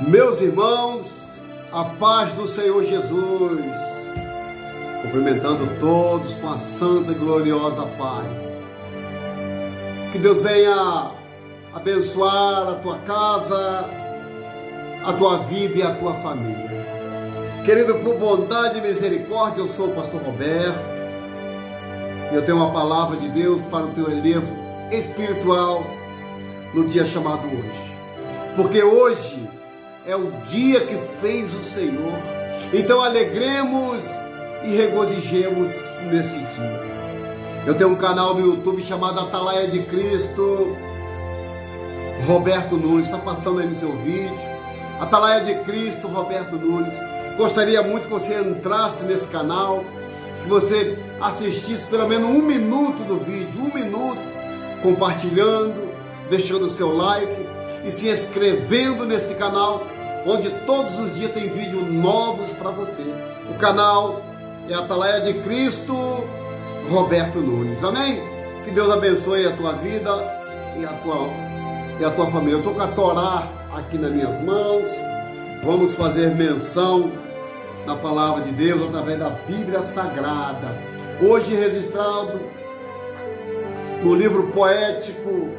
Meus irmãos, a paz do Senhor Jesus, cumprimentando todos com a santa e gloriosa paz. Que Deus venha abençoar a tua casa, a tua vida e a tua família. Querido, por bondade e misericórdia, eu sou o pastor Roberto e eu tenho uma palavra de Deus para o teu elevo espiritual no dia chamado hoje. Porque hoje é o dia que fez o Senhor, então alegremos e regozijemos nesse dia. Eu tenho um canal no YouTube chamado Atalaia de Cristo, Roberto Nunes, está passando aí no seu vídeo, Atalaia de Cristo, Roberto Nunes. Gostaria muito que você entrasse nesse canal, que você assistisse pelo menos 1 minuto do vídeo, 1 minuto, compartilhando, deixando o seu like e se inscrevendo nesse canal, onde todos os dias tem vídeos novos para você. O canal é Atalaia de Cristo, Roberto Nunes. Amém? Que Deus abençoe a tua vida e a tua família. Eu estou com a Torá aqui nas minhas mãos. Vamos fazer menção na palavra de Deus através da Bíblia Sagrada. Hoje registrado no livro poético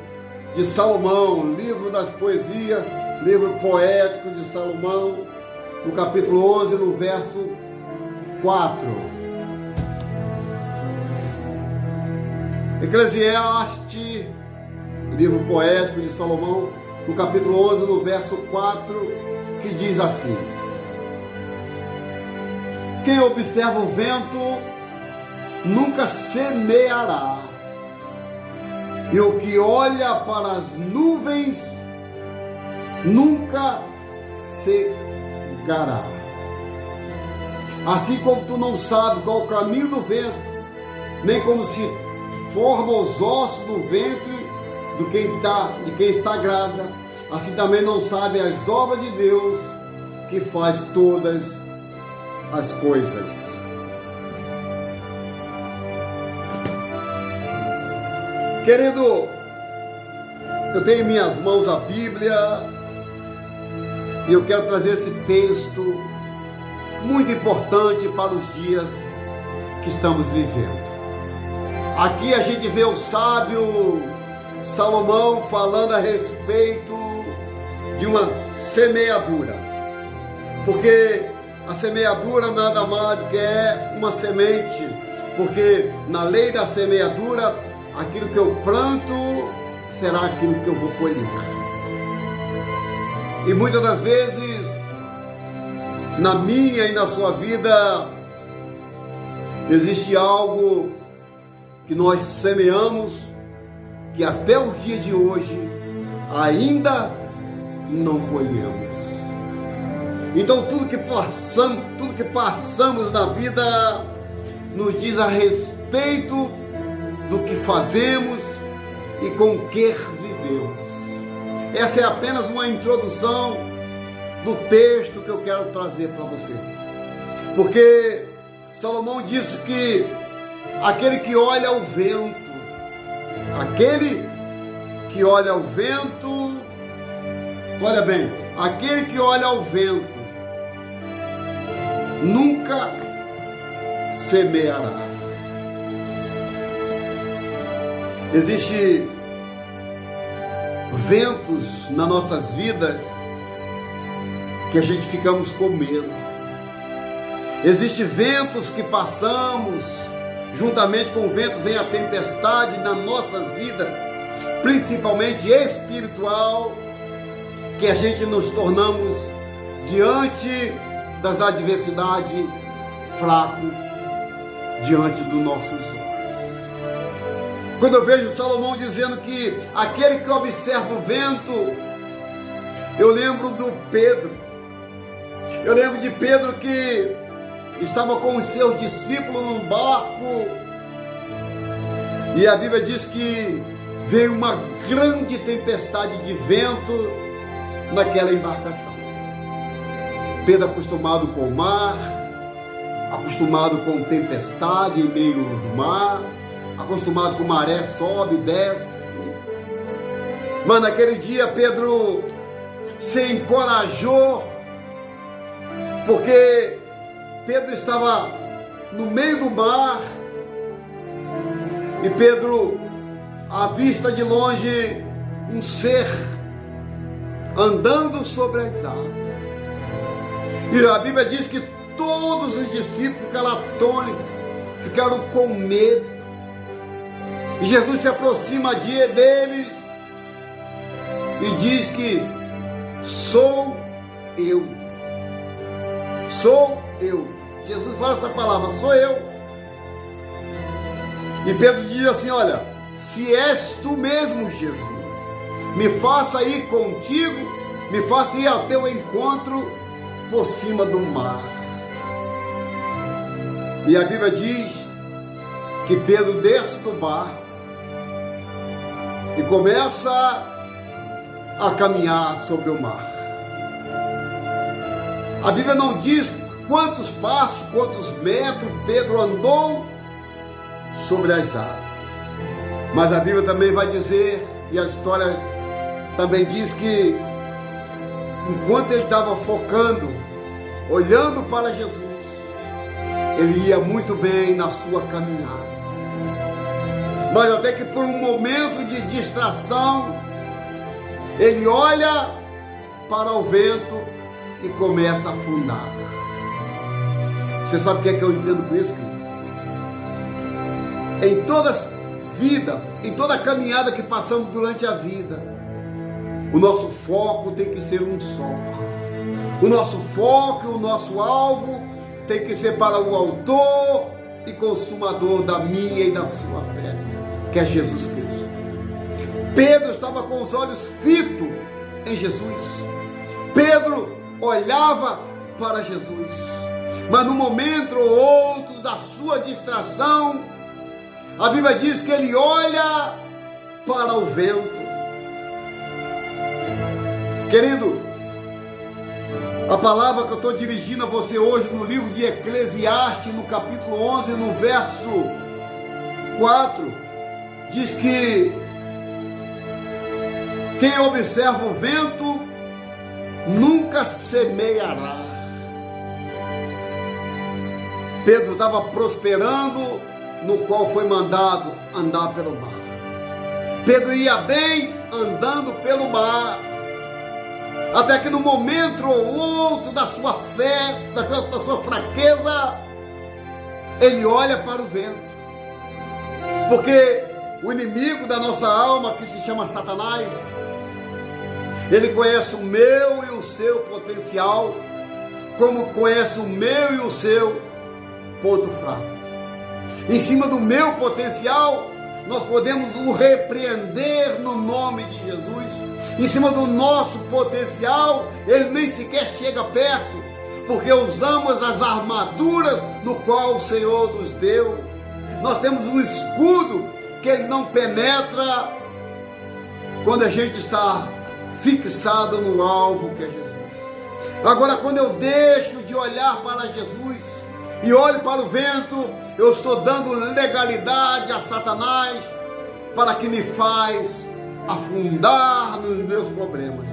de Salomão, livro das poesias, livro poético de Salomão, no capítulo 11, no verso 4. Eclesiastes, livro poético de Salomão, no capítulo 11, no verso 4, que diz assim: quem observa o vento nunca semeará, e o que olha para as nuvens nunca cegará. Assim como tu não sabes qual é o caminho do vento, nem como se formam os ossos do ventre de quem está grávida, assim também não sabe as obras de Deus, que faz todas as coisas. Querido, eu tenho em minhas mãos a Bíblia e eu quero trazer esse texto muito importante para os dias que estamos vivendo. Aqui a gente vê o sábio Salomão falando a respeito de uma semeadura, porque a semeadura nada mais do que é uma semente, porque na lei da semeadura, aquilo que eu planto será aquilo que eu vou colher. E muitas das vezes, na minha e na sua vida, existe algo que nós semeamos que até os dias de hoje ainda não colhemos. Então tudo que passamos na vida nos diz a respeito do que fazemos e com que vivemos. Essa é apenas uma introdução do texto que eu quero trazer para você. Porque Salomão disse que aquele que olha o vento, olha bem, aquele que olha o vento nunca semeará. Existem ventos nas nossas vidas que a gente ficamos com medo. Existem ventos que passamos, juntamente com o vento vem a tempestade nas nossas vidas, principalmente espiritual, que a gente nos tornamos diante das adversidades fraco diante dos nossos olhos. Quando eu vejo Salomão dizendo que aquele que observa o vento, eu lembro do Pedro. Eu lembro de Pedro que estava com os seus discípulos num barco e a Bíblia diz que veio uma grande tempestade de vento naquela embarcação. Pedro, acostumado com o mar, acostumado com tempestade em meio do mar, acostumado com maré, sobe, desce. Mas naquele dia Pedro se encorajou, porque Pedro estava no meio do mar e Pedro avista de longe um ser andando sobre as águas. E a Bíblia diz que todos os discípulos ficaram atônitos, ficaram com medo. E Jesus se aproxima deles e diz que sou eu. Sou eu. Jesus fala essa palavra, sou eu. E Pedro diz assim, olha, se és tu mesmo, Jesus, me faça ir contigo, me faça ir ao teu encontro por cima do mar. E a Bíblia diz que Pedro desce do barco e começa a caminhar sobre o mar. A Bíblia não diz quantos passos, quantos metros Pedro andou sobre as águas. Mas a Bíblia também vai dizer, e a história também diz que enquanto ele estava focando, olhando para Jesus, ele ia muito bem na sua caminhada. Mas até que por um momento de distração, ele olha para o vento e começa a afundar. Você sabe o que é que eu entendo com isso, querido? Em toda vida, em toda caminhada que passamos durante a vida, o nosso foco tem que ser um só. O nosso foco, o nosso alvo tem que ser para o autor e consumador da minha e da sua fé, que é Jesus Cristo. Pedro estava com os olhos fitos em Jesus. Pedro olhava para Jesus. Mas no momento ou outro da sua distração, a Bíblia diz que ele olha para o vento. Querido, a palavra que eu estou dirigindo a você hoje no livro de Eclesiastes, no capítulo 11, no verso 4, diz que quem observa o vento nunca semeará. Pedro estava prosperando, no qual foi mandado andar pelo mar. Pedro ia bem andando pelo mar, até que no momento ou outro da sua fé, da sua fraqueza, ele olha para o vento. Porque o inimigo da nossa alma, que se chama Satanás, ele conhece o meu e o seu potencial, como conhece o meu e o seu ponto fraco. Em cima do meu potencial, nós podemos o repreender no nome de Jesus. Em cima do nosso potencial, ele nem sequer chega perto, porque usamos as armaduras no qual o Senhor nos deu. Nós temos um escudo que ele não penetra quando a gente está fixado no alvo que é Jesus. Agora, quando eu deixo de olhar para Jesus e olho para o vento, eu estou dando legalidade a Satanás para que me faz afundar nos meus problemas,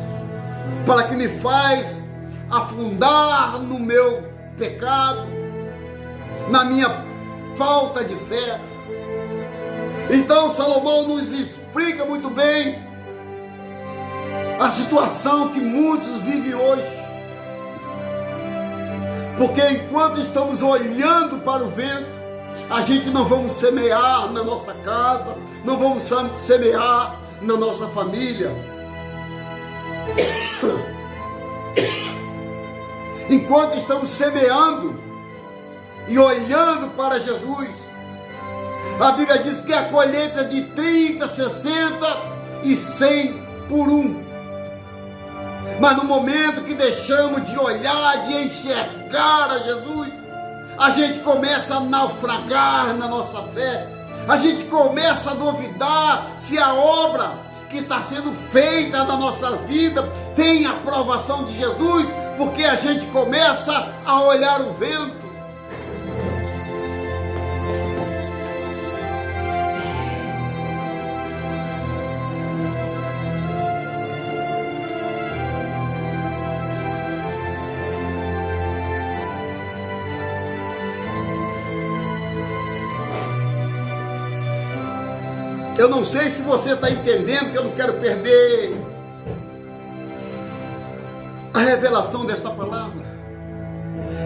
para que me faz afundar no meu pecado, na minha falta de fé. Então Salomão nos explica muito bem a situação que muitos vivem hoje. Porque enquanto estamos olhando para o vento, a gente não vamos semear na nossa casa, não vamos semear na nossa família. Enquanto estamos semeando e olhando para Jesus, a Bíblia diz que a colheita é de 30, 60 e 100 por um. Mas no momento que deixamos de olhar, de enxergar a Jesus, a gente começa a naufragar na nossa fé. A gente começa a duvidar se a obra que está sendo feita na nossa vida tem a aprovação de Jesus, porque a gente começa a olhar o vento. Eu não sei se você está entendendo que eu não quero perder a revelação desta palavra.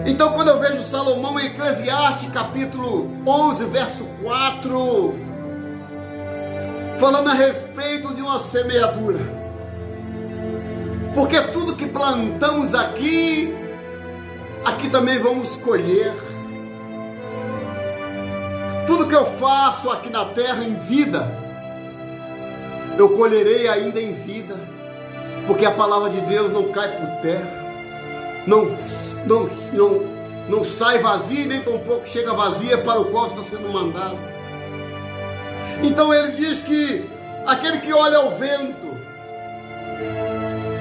Então, quando eu vejo Salomão em Eclesiastes, capítulo 11, verso 4, falando a respeito de uma semeadura, porque tudo que plantamos aqui também vamos colher. Tudo que eu faço aqui na terra em vida, eu colherei ainda em vida, porque a palavra de Deus não cai por terra, não sai vazia, nem tampouco chega vazia para o qual está sendo mandado. Então ele diz que aquele que olha ao vento,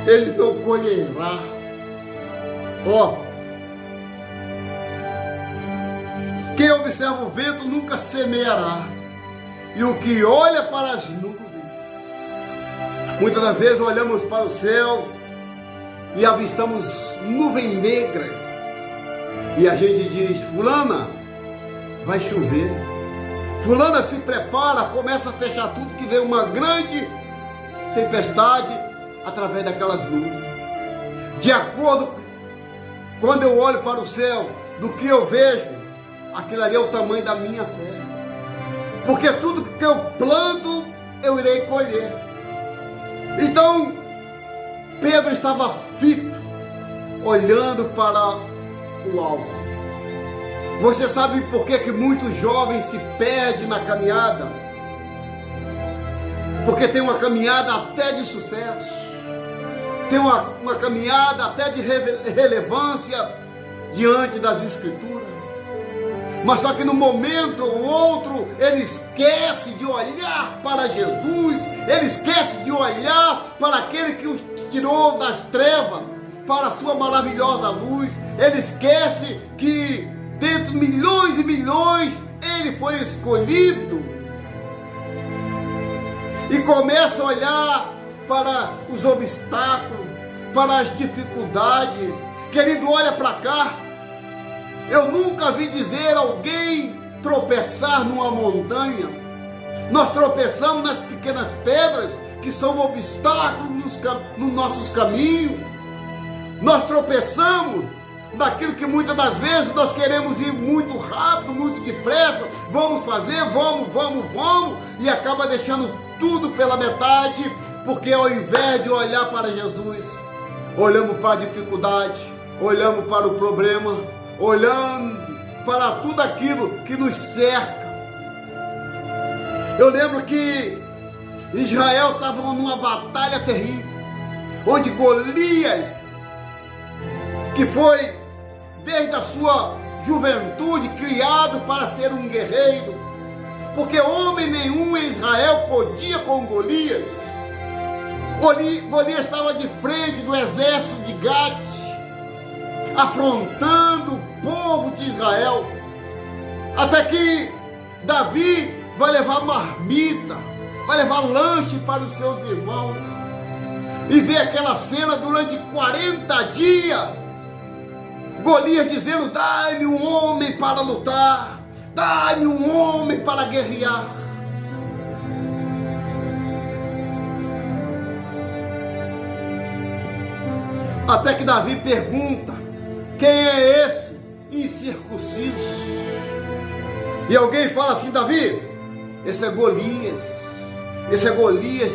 ele não colherá. Quem observa o vento nunca semeará, e o que olha para as nuvens. Muitas das vezes olhamos para o céu e avistamos nuvens negras, e a gente diz: fulana, vai chover. Fulana se prepara, começa a fechar tudo, que vem uma grande tempestade através daquelas nuvens. De acordo, quando eu olho para o céu, do que eu vejo, aquilo ali é o tamanho da minha fé, porque tudo que eu planto, eu irei colher. Então, Pedro estava fito, olhando para o alvo. Você sabe por que muitos jovens se perdem na caminhada? Porque tem uma caminhada até de sucesso, tem uma caminhada até de relevância diante das Escrituras. Mas só que no momento ou outro, ele esquece de olhar para Jesus, ele esquece de olhar para aquele que o tirou das trevas para a sua maravilhosa luz. Ele esquece que dentre milhões e milhões, ele foi escolhido, e começa a olhar para os obstáculos, para as dificuldades. Querido, olha para cá. Eu nunca vi dizer alguém tropeçar numa montanha. Nós tropeçamos nas pequenas pedras que são obstáculos nos nossos caminhos. Nós tropeçamos naquilo que muitas das vezes nós queremos ir muito rápido, muito depressa. Vamos fazer, vamos, e acaba deixando tudo pela metade, porque ao invés de olhar para Jesus, olhamos para a dificuldade, olhamos para o problema, olhando para tudo aquilo que nos cerca. Eu lembro que Israel estava numa batalha terrível, onde Golias, que foi desde a sua juventude criado para ser um guerreiro, porque homem nenhum em Israel podia com Golias. Golias estava de frente do exército de Gate, afrontando o povo de Israel, até que Davi vai levar marmita, vai levar lanche para os seus irmãos, e vê aquela cena durante 40 dias, Golias dizendo: dai-me um homem para lutar, dai-me um homem para guerrear. Até que Davi pergunta: quem é esse incircunciso? E alguém fala assim: Davi, esse é Golias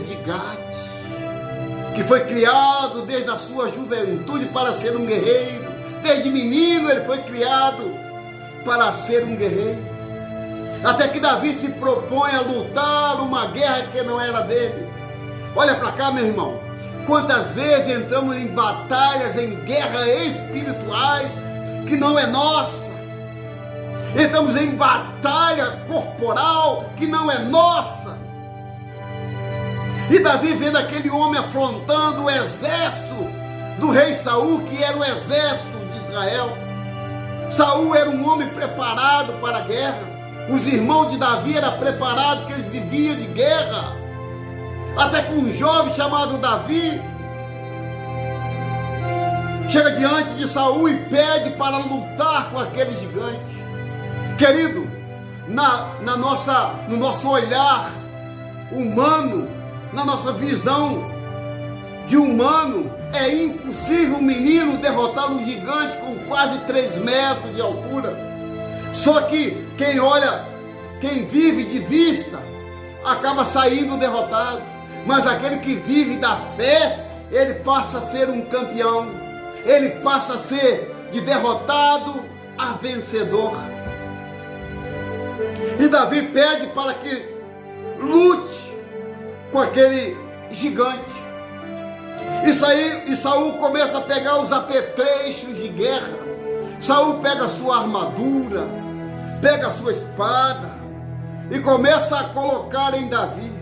de Gate, que foi criado desde a sua juventude para ser um guerreiro. Desde menino ele foi criado para ser um guerreiro. Até que Davi se propõe a lutar uma guerra que não era dele. Olha para cá, meu irmão. Quantas vezes entramos em batalhas, em guerras espirituais que não é nossa. Entramos em batalha corporal que não é nossa. E Davi vendo aquele homem afrontando o exército do rei Saul, que era o exército de Israel. Saul era um homem preparado para a guerra. Os irmãos de Davi eram preparados, que eles viviam de guerra. Até que um jovem chamado Davi chega diante de Saul e pede para lutar com aquele gigante. Querido, no nosso olhar humano, na nossa visão de humano, é impossível um menino derrotar um gigante com quase 3 metros de altura. Só que quem olha, quem vive de vista, acaba saindo derrotado. Mas aquele que vive da fé, ele passa a ser um campeão. Ele passa a ser de derrotado a vencedor. E Davi pede para que lute com aquele gigante. E Saul começa a pegar os apetrechos de guerra. Saul pega a sua armadura, pega a sua espada e começa a colocar em Davi.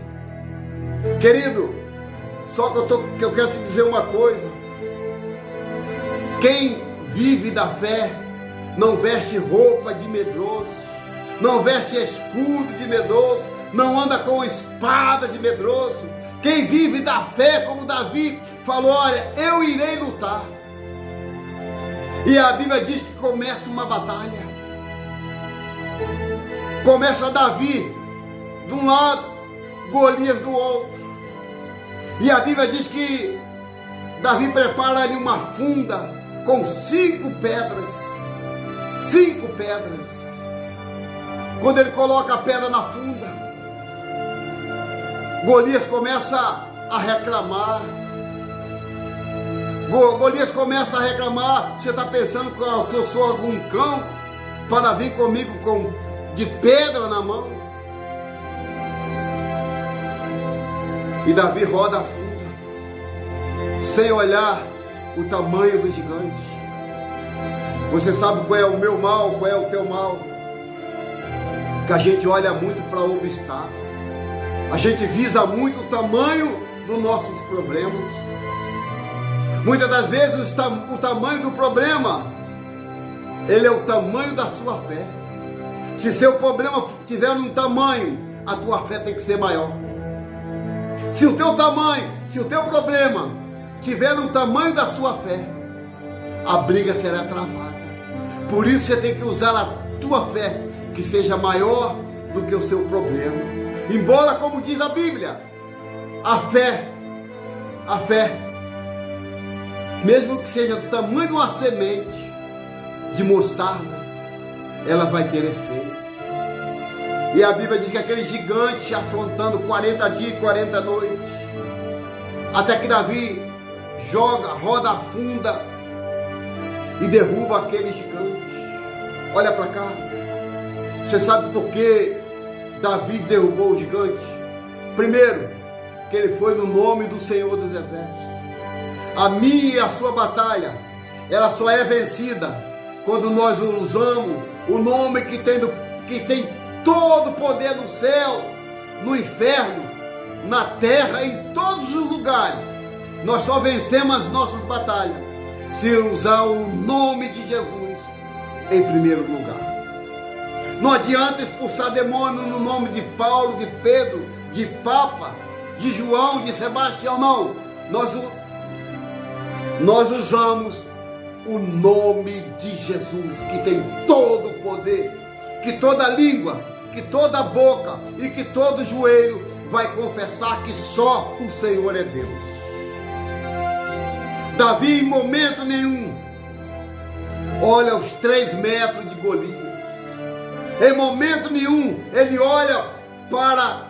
Querido, só que eu quero te dizer uma coisa. Quem vive da fé não veste roupa de medroso, não veste escudo de medroso, não anda com espada de medroso. Quem vive da fé, como Davi falou, olha, eu irei lutar. E a Bíblia diz que começa uma batalha. Começa Davi de um lado, Golias do outro. E a Bíblia diz que Davi prepara ali uma funda com 5 pedras. 5 pedras. Quando ele coloca a pedra na funda, Golias começa a reclamar. Golias começa a reclamar. Você está pensando que eu sou algum cão para vir comigo de pedra na mão? E Davi roda a funda, sem olhar o tamanho do gigante. Você sabe qual é o meu mal, qual é o teu mal? Que a gente olha muito para o obstáculo. A gente visa muito o tamanho dos nossos problemas. Muitas das vezes o tamanho do problema, ele é o tamanho da sua fé. Se seu problema tiver um tamanho, a tua fé tem que ser maior. Se o teu problema tiver o tamanho da sua fé, a briga será travada. Por isso você tem que usar a tua fé, que seja maior do que o seu problema. Embora, como diz a Bíblia, a fé, mesmo que seja do tamanho de uma semente de mostarda, ela vai ter efeito. E a Bíblia diz que aquele gigante afrontando 40 dias e 40 noites, até que Davi roda a funda e derruba aquele gigante. Olha para cá. Você sabe por que Davi derrubou o gigante? Primeiro, que ele foi no nome do Senhor dos Exércitos. A minha e a sua batalha, ela só é vencida quando nós usamos o nome que tem todo o poder no céu, no inferno, na terra, em todos os lugares. Nós só vencemos as nossas batalhas se usar o nome de Jesus em primeiro lugar. Não adianta expulsar demônio no nome de Paulo, de Pedro, de Papa, de João, de Sebastião, não. Nós usamos o nome de Jesus, que tem todo o poder, que toda língua, que toda boca e que todo joelho vai confessar que só o Senhor é Deus. Davi, em momento nenhum, olha os 3 metros de Golias. Em momento nenhum, ele olha para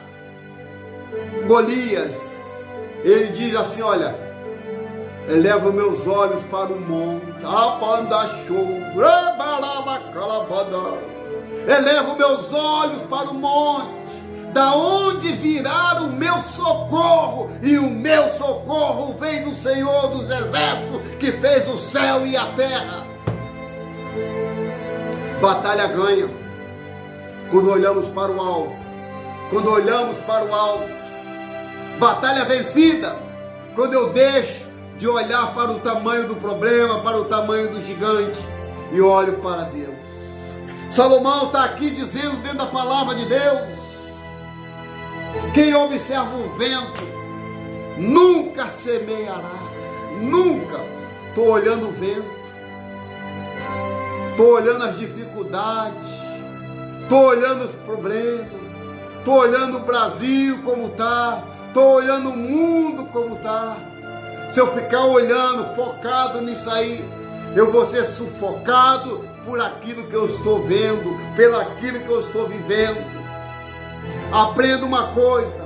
Golias. Ele diz assim, olha, eleva meus olhos para o monte. Elevo meus olhos para o monte, da onde virá o meu socorro, e o meu socorro vem do Senhor dos Exércitos, que fez o céu e a terra. Batalha ganha quando olhamos para o alvo, quando olhamos para o alto. Batalha vencida quando eu deixo de olhar para o tamanho do problema, para o tamanho do gigante, e olho para Deus. Salomão está aqui dizendo dentro da palavra de Deus: quem observa o vento nunca semeará. Nunca. Estou olhando o vento, estou olhando as dificuldades, estou olhando os problemas, estou olhando o Brasil como está, estou olhando o mundo como está. Se eu ficar olhando, focado nisso aí, eu vou ser sufocado por aquilo que eu estou vendo, pelo aquilo que eu estou vivendo. Aprenda uma coisa,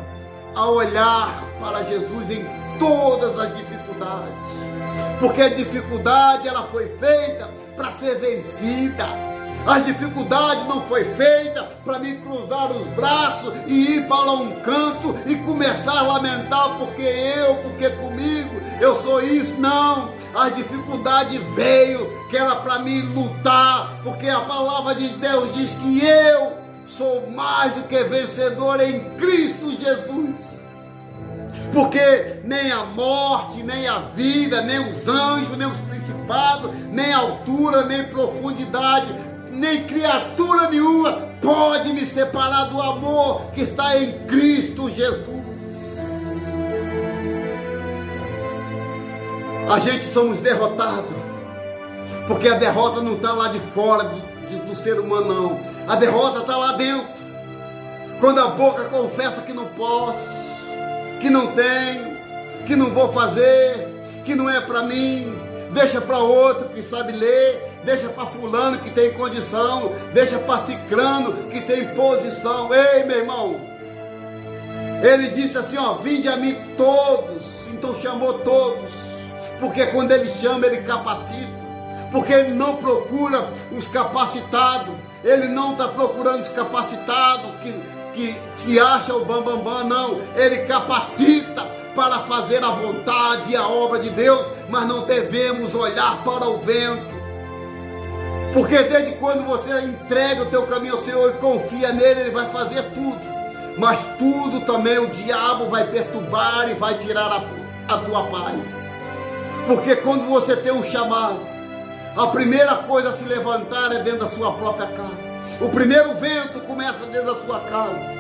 a olhar para Jesus em todas as dificuldades, porque a dificuldade ela foi feita para ser vencida. As dificuldades não foi feita para me cruzar os braços e ir para um canto e começar a lamentar porque comigo, eu sou isso. Não, a dificuldade veio que era para mim lutar, porque a palavra de Deus diz que eu sou mais do que vencedor em Cristo Jesus. Porque nem a morte, nem a vida, nem os anjos, nem os principados, nem a altura, nem profundidade, nem criatura nenhuma pode me separar do amor que está em Cristo Jesus. A gente somos derrotados, porque a derrota não está lá de fora do ser humano, não. A derrota está lá dentro. Quando a boca confessa que não posso, que não tenho, que não vou fazer, que não é para mim, deixa para outro que sabe ler, deixa para fulano que tem condição, deixa para cicrano que tem posição. Ei, meu irmão, ele disse assim, ó, vinde a mim todos. Então chamou todos, porque quando ele chama, ele capacita, porque ele não procura os capacitados, ele não está procurando os capacitados que se acha o bambambam, não. Ele capacita para fazer a vontade e a obra de Deus, mas não devemos olhar para o vento, porque desde quando você entrega o teu caminho ao Senhor e confia nele, ele vai fazer tudo, mas tudo também o diabo vai perturbar e vai tirar a tua paz, porque quando você tem um chamado, a primeira coisa a se levantar é dentro da sua própria casa. O primeiro vento começa dentro da sua casa,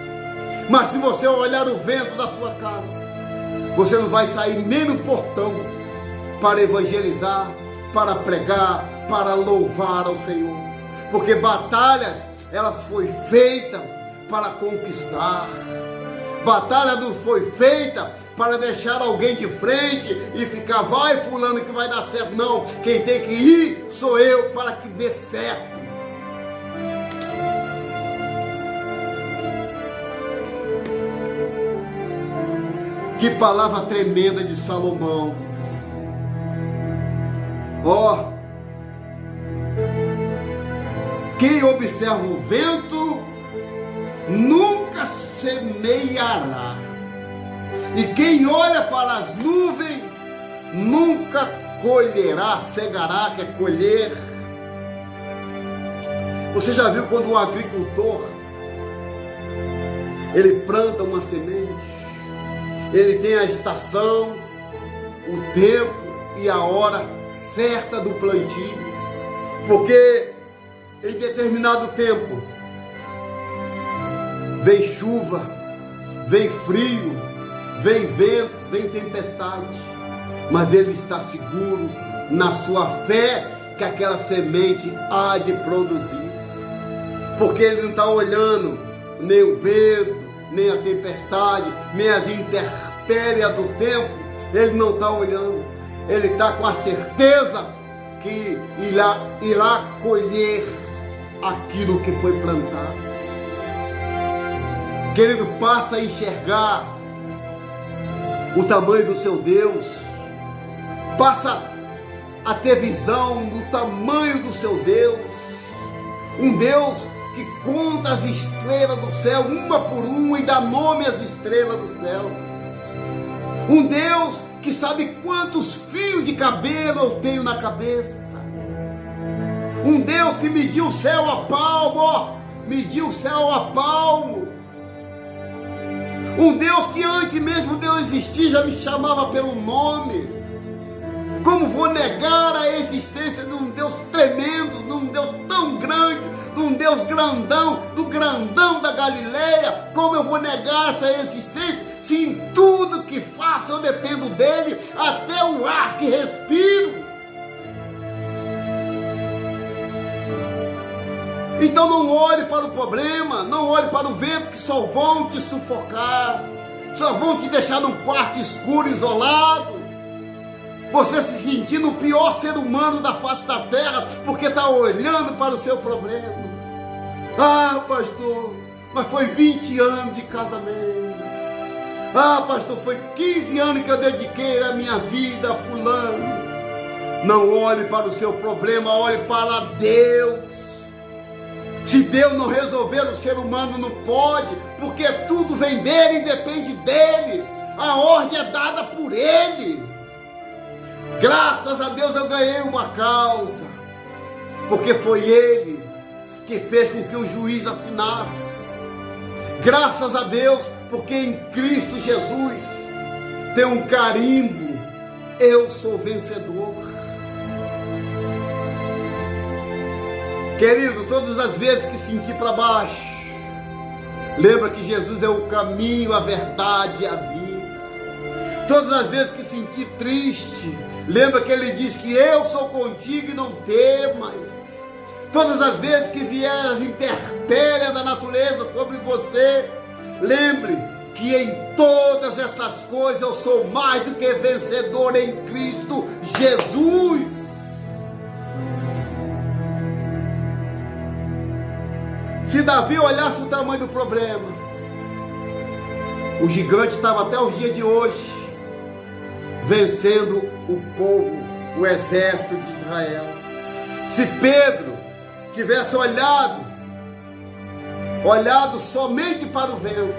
mas se você olhar o vento da sua casa, você não vai sair nem no portão para evangelizar, para pregar, para louvar ao Senhor, porque batalhas, elas foi feita para conquistar. Batalha não foi feita para deixar alguém de frente e ficar, vai fulano que vai dar certo. Não, quem tem que ir sou eu para que dê certo. Que palavra tremenda de Salomão. Ó, quem observa o vento nunca semeará, e quem olha para as nuvens nunca colherá. Cegará, que é colher. Você já viu quando um agricultor ele planta uma semente? Ele tem a estação, o tempo e a hora certa do plantio, porque em determinado tempo vem chuva, vem frio, vem vento, vem tempestade, mas ele está seguro na sua fé que aquela semente há de produzir, porque ele não está olhando nem o vento, nem a tempestade, nem as intempéries do tempo. Ele não está olhando, ele está com a certeza que irá colher aquilo que foi plantado. Querido, passa a enxergar o tamanho do seu Deus, passa a ter visão do tamanho do seu Deus, um Deus que conta as estrelas do céu, uma por uma, e dá nome às estrelas do céu. Um Deus que sabe quantos fios de cabelo eu tenho na cabeça. Um Deus que mediu o céu a palmo, ó, mediu o céu a palmo. Um Deus que antes mesmo de eu existir já me chamava pelo nome. Como vou negar a existência de um Deus tremendo, de um Deus tão grande, de um Deus grandão, do grandão da Galileia? Como eu vou negar essa existência, se em tudo que faço eu dependo dele, até o ar que respiro? Então não olhe para o problema, não olhe para o vento, que só vão te sufocar, só vão te deixar num quarto escuro, isolado, você se sentindo o pior ser humano da face da terra, porque está olhando para o seu problema. Ah, pastor, mas foi 20 anos de casamento. Ah, pastor, foi 15 anos que eu dediquei a minha vida a fulano. Não olhe para o seu problema, olhe para Deus. Se Deus não resolver, o ser humano não pode, porque tudo vem dele e depende dele. A ordem é dada por ele. Graças a Deus eu ganhei uma causa, porque foi ele que fez com que o juiz assinasse. Graças a Deus, porque em Cristo Jesus tem um carimbo: eu sou vencedor. Querido, todas as vezes que sentir para baixo, lembra que Jesus é o caminho, a verdade e a vida. Todas as vezes que sentir triste, lembra que ele diz que eu sou contigo e não temas. Todas as vezes que vier as intempéries da natureza sobre você, lembre que em todas essas coisas eu sou mais do que vencedor em Cristo Jesus. Se Davi olhasse o tamanho do problema, o gigante estava até os dias de hoje vencendo o povo, o exército de Israel. Se Pedro tivesse olhado somente para o vento,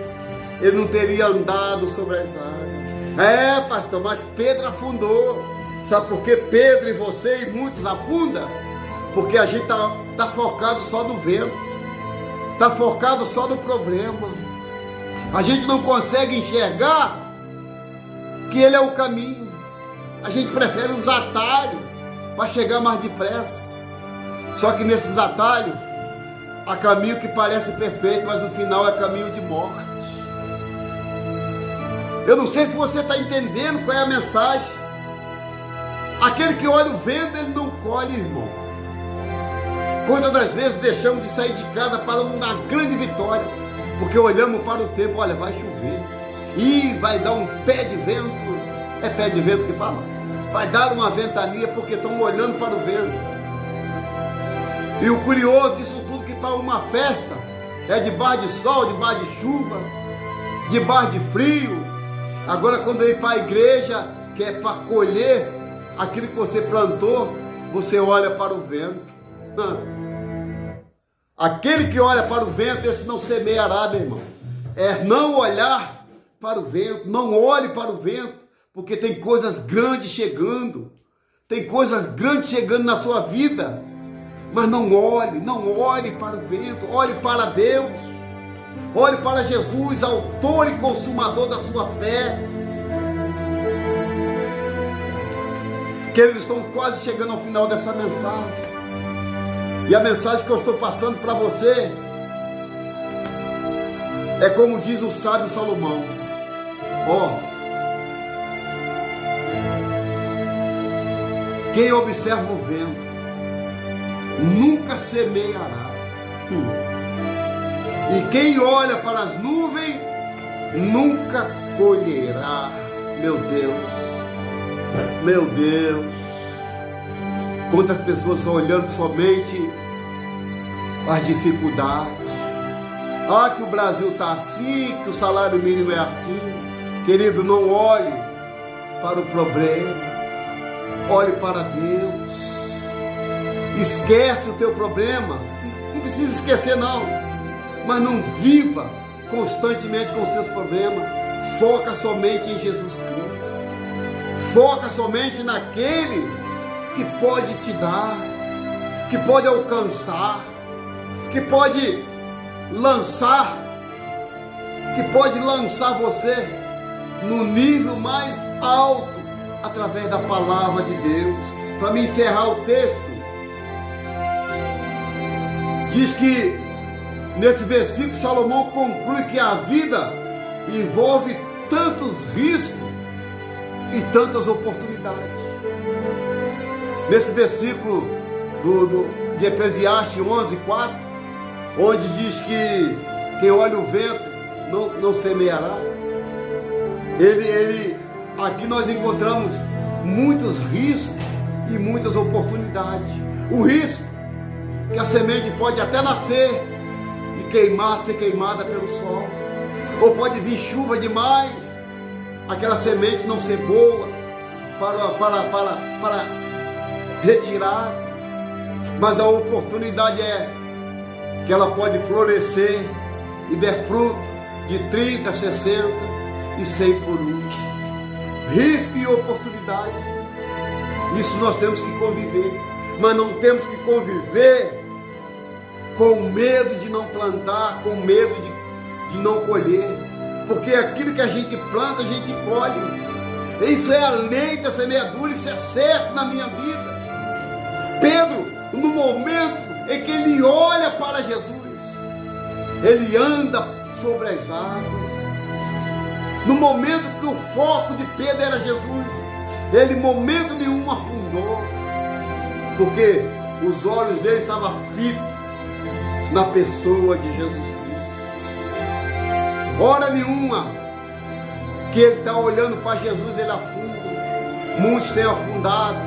ele não teria andado sobre as águas. É, pastor, mas Pedro afundou. Sabe por que Pedro e você e muitos afundam? Porque a gente está focado só no vento, está focado só no problema. A gente não consegue enxergar que ele é o caminho. A gente prefere os atalhos para chegar mais depressa. Só que nesses atalhos há caminho que parece perfeito, mas o final é caminho de morte. Eu não sei se você está entendendo qual é a mensagem. Aquele que olha o vento, ele não colhe, irmão. Quantas das vezes deixamos de sair de casa para uma grande vitória, porque olhamos para o tempo, olha, vai chover, e vai dar um pé de vento, é pé de vento que fala? Vai dar uma ventania, porque estão olhando para o vento. E o curioso disso tudo, que para uma festa, é debaixo de sol, debaixo de chuva, debaixo de frio. Agora quando eu ir para a igreja, que é para colher aquilo que você plantou, você olha para o vento. Aquele que olha para o vento, esse não semeará, meu irmão. É não olhar para o vento, não olhe para o vento, porque tem coisas grandes chegando, tem coisas grandes chegando na sua vida, mas não olhe para o vento, olhe para Deus, olhe para Jesus, autor e consumador da sua fé. Que eles estão quase chegando ao final dessa mensagem. E a mensagem que eu estou passando para você é como diz o sábio Salomão: quem observa o vento nunca semeará, e quem olha para as nuvens nunca colherá. Meu Deus, meu Deus, quantas pessoas estão olhando somente as dificuldades. Ah, que o Brasil está assim, que o salário mínimo é assim. Querido, não olhe para o problema, olhe para Deus. Esquece o teu problema, não precisa esquecer não, mas não viva constantemente com os seus problemas. Foca somente em Jesus Cristo, foca somente naquele que pode te dar, que pode alcançar, que pode lançar você no nível mais alto através da palavra de Deus. Para me encerrar o texto, diz que nesse versículo Salomão conclui que a vida envolve tantos riscos e tantas oportunidades. Nesse versículo de Eclesiastes 11:4, onde diz que quem olha o vento não semeará. Aqui nós encontramos muitos riscos e muitas oportunidades. O risco que a semente pode até nascer e ser queimada pelo sol, ou pode vir chuva demais, aquela semente não ser boa para retirar, mas a oportunidade é que ela pode florescer e der fruto de 30, 60 e 100 por um. Risco e oportunidade, isso nós temos que conviver, mas não temos que conviver com medo de não plantar, com medo de não colher, porque aquilo que a gente planta, a gente colhe. Isso é a lei da semeadura, isso é certo na minha vida. Pedro, no momento em que ele olha para Jesus, ele anda sobre as águas. No momento que o foco de Pedro era Jesus, ele em momento nenhum afundou, porque os olhos dele estavam fitos na pessoa de Jesus Cristo. Hora nenhuma que ele está olhando para Jesus, ele afunda. Muitos têm afundado,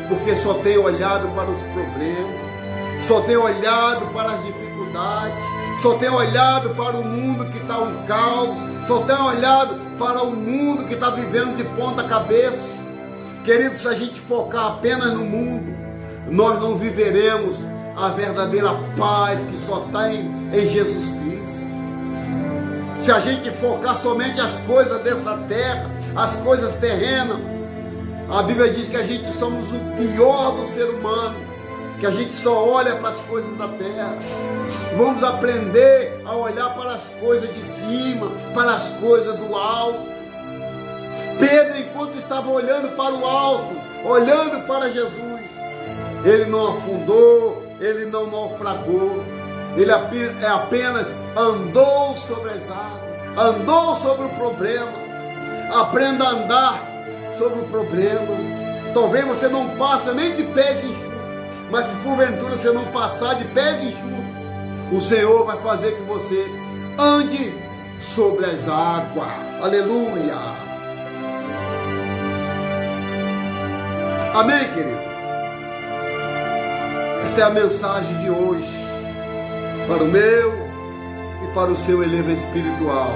porque só têm olhado para os problemas, só têm olhado para as dificuldades, só têm olhado para o mundo que está um caos, só têm olhado para o mundo que está vivendo de ponta cabeça. Queridos, se a gente focar apenas no mundo, nós não viveremos a verdadeira paz que só tem em Jesus Cristo. Se a gente focar somente as coisas dessa terra, as coisas terrenas, a Bíblia diz que a gente somos o pior do ser humano, que a gente só olha para as coisas da terra. Vamos aprender a olhar para as coisas de cima, para as coisas do alto. Pedro, enquanto estava olhando para o alto, olhando para Jesus, ele não afundou, ele não naufragou, ele apenas andou sobre as águas, andou sobre o problema. Aprenda a andar sobre o problema. Talvez você não passe nem de pés enxutos, mas se porventura você não passar de pés enxutos, o Senhor vai fazer que você ande sobre as águas. Aleluia! Amém, querido? Esta é a mensagem de hoje para o meu e para o seu elevo espiritual.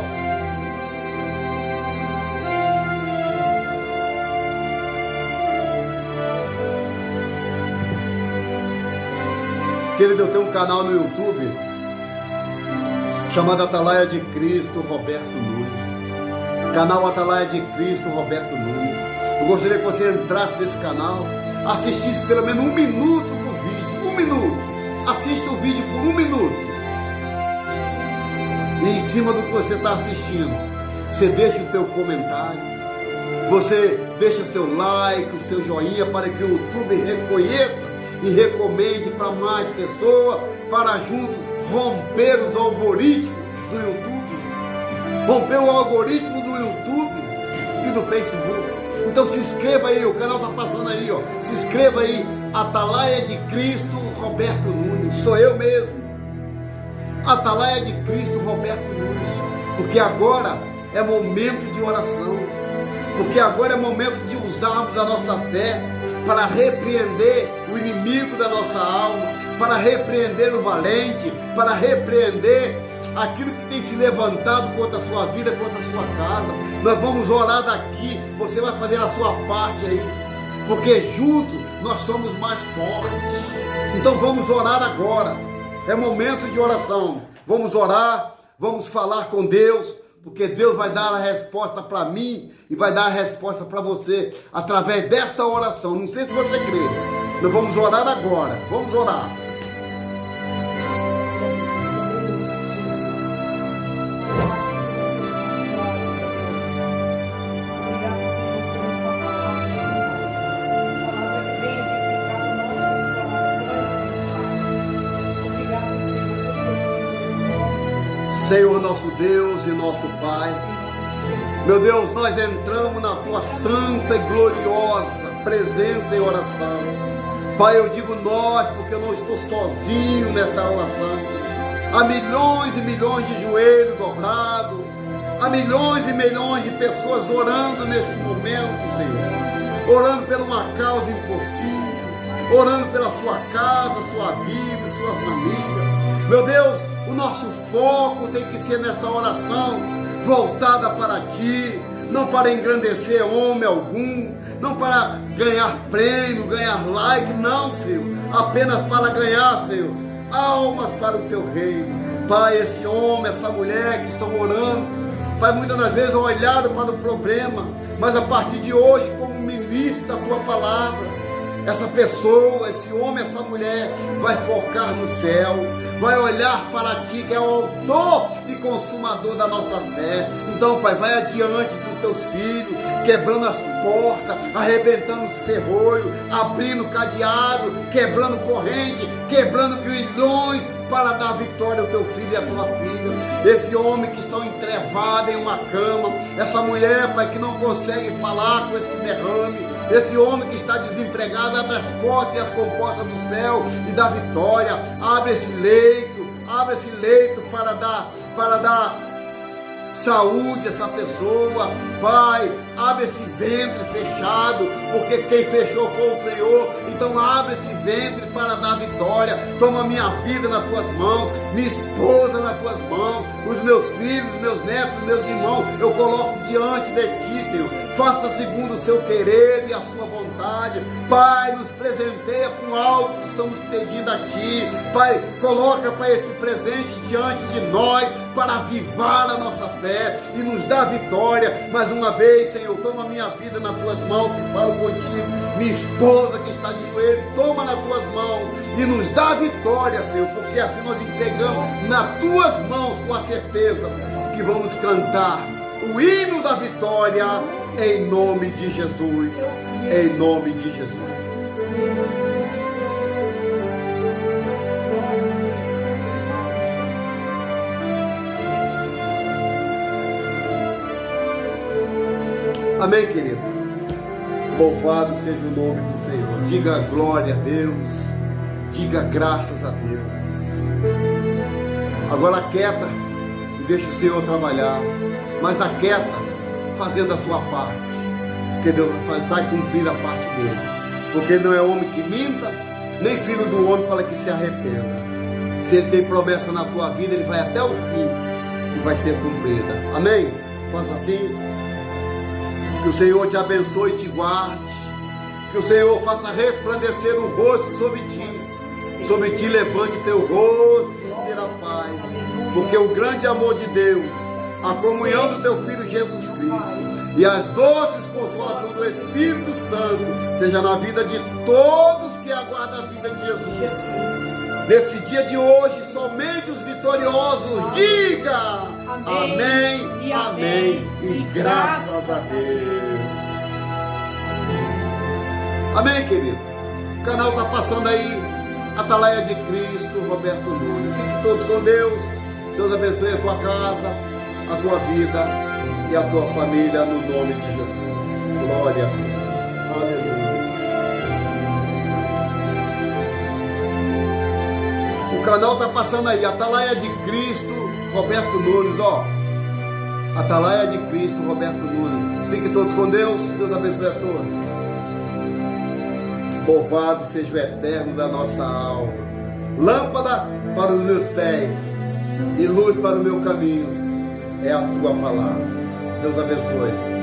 Querido, eu tenho um canal no YouTube chamado Atalaia de Cristo Roberto Nunes. Canal Atalaia de Cristo Roberto Nunes. Eu gostaria que você entrasse nesse canal, assistisse pelo menos 1 minuto do vídeo. 1 minuto. Assista o vídeo por 1 minuto. E em cima do que você está assistindo, você deixa o teu comentário, você deixa o seu like, o seu joinha, para que o YouTube reconheça e recomende para mais pessoas, para juntos romper os algoritmos do YouTube, romper o algoritmo do YouTube e do Facebook. Então se inscreva aí, o canal está passando aí, ó. Se inscreva aí, Atalaia de Cristo Roberto Nunes, sou eu mesmo, Atalaia de Cristo Roberto Nunes, porque agora é momento de oração, porque agora é momento de usarmos a nossa fé para repreender o inimigo da nossa alma, para repreender o valente, para repreender aquilo que tem se levantado contra a sua vida, contra a sua casa. Nós vamos orar daqui, você vai fazer a sua parte aí, porque juntos nós somos mais fortes. Então vamos orar agora, é momento de oração. Vamos orar, vamos falar com Deus, porque Deus vai dar a resposta para mim e vai dar a resposta para você através desta oração. Não sei se você crê. Nós vamos orar agora. Vamos orar. Senhor nosso Deus e nosso Pai, meu Deus, nós entramos na Tua santa e gloriosa presença em oração. Pai, eu digo nós, porque eu não estou sozinho nessa oração. Há milhões e milhões de joelhos dobrados, há milhões e milhões de pessoas orando neste momento, Senhor, orando por uma causa impossível, orando pela sua casa, sua vida, sua família. Meu Deus, o nosso foco tem que ser nesta oração voltada para Ti, não para engrandecer homem algum, não para ganhar prêmio, ganhar like, não, Senhor, apenas para ganhar, Senhor, almas para o Teu reino. Pai, esse homem, essa mulher que estão orando, Pai, muitas das vezes olharam para o problema, mas a partir de hoje, como ministro da Tua palavra, essa pessoa, esse homem, essa mulher vai focar no céu, vai olhar para Ti, que é o autor e consumador da nossa fé. Então, Pai, vai adiante dos Teus filhos, quebrando as portas, arrebentando os ferrolhos, abrindo cadeado, quebrando corrente, quebrando grilhões, para dar vitória ao Teu filho e à Tua filha. Esse homem que está entrevado em uma cama, essa mulher, Pai, que não consegue falar com esse derrame, esse homem que está desempregado, abre as portas e as comportas do céu e dá vitória. Abre esse leito para dar saúde a essa pessoa. Pai, abre esse ventre fechado, porque quem fechou foi o Senhor. Então abre esse ventre para dar vitória. Toma minha vida nas Tuas mãos, minha esposa nas Tuas mãos, os meus filhos, os meus netos, os meus irmãos, eu coloco diante de Ti, Senhor. Faça segundo o Seu querer e a Sua vontade. Pai, nos presenteia com algo que estamos pedindo a Ti. Pai, coloca, Pai, esse presente diante de nós para avivar a nossa fé e nos dar vitória. Mais uma vez, Senhor, toma minha vida nas Tuas mãos, que falo contigo. Minha esposa que está de joelho, toma nas Tuas mãos e nos dá vitória, Senhor, porque assim nós entregamos nas Tuas mãos com a certeza que vamos cantar o hino da vitória em nome de Jesus, em nome de Jesus. Amém, querido? Louvado seja o nome do Senhor. Diga glória a Deus, diga graças a Deus. Agora aquieta e deixa o Senhor trabalhar, mas aquieta fazendo a sua parte, porque Deus vai cumprir a parte dele, porque ele não é homem que minta, nem filho do homem para que se arrependa. Se ele tem promessa na tua vida, ele vai até o fim e vai ser cumprida. Amém? Faça assim. Que o Senhor te abençoe e te guarde, que o Senhor faça resplandecer o rosto sobre ti levante teu rosto e terá paz, porque o grande amor de Deus, a comunhão do teu Filho Jesus Cristo e as doces consolações do Espírito Santo seja na vida de todos que aguardam a vida de Jesus. Nesse dia de hoje, somente os vitoriosos, diga amém e amém, e graças a Deus. Amém, querido? O canal está passando aí, Atalaia de Cristo, Roberto Nunes. Fiquem todos com Deus. Deus abençoe a tua casa, a tua vida e a tua família, no nome de Jesus. Glória a Deus. Aleluia. O canal está passando aí, Atalaia de Cristo, Roberto Nunes, ó. Atalaia de Cristo, Roberto Nunes. Fiquem todos com Deus. Deus abençoe a todos. Louvado seja o eterno da nossa alma. Lâmpada para os meus pés e luz para o meu caminho é a tua palavra. Deus abençoe.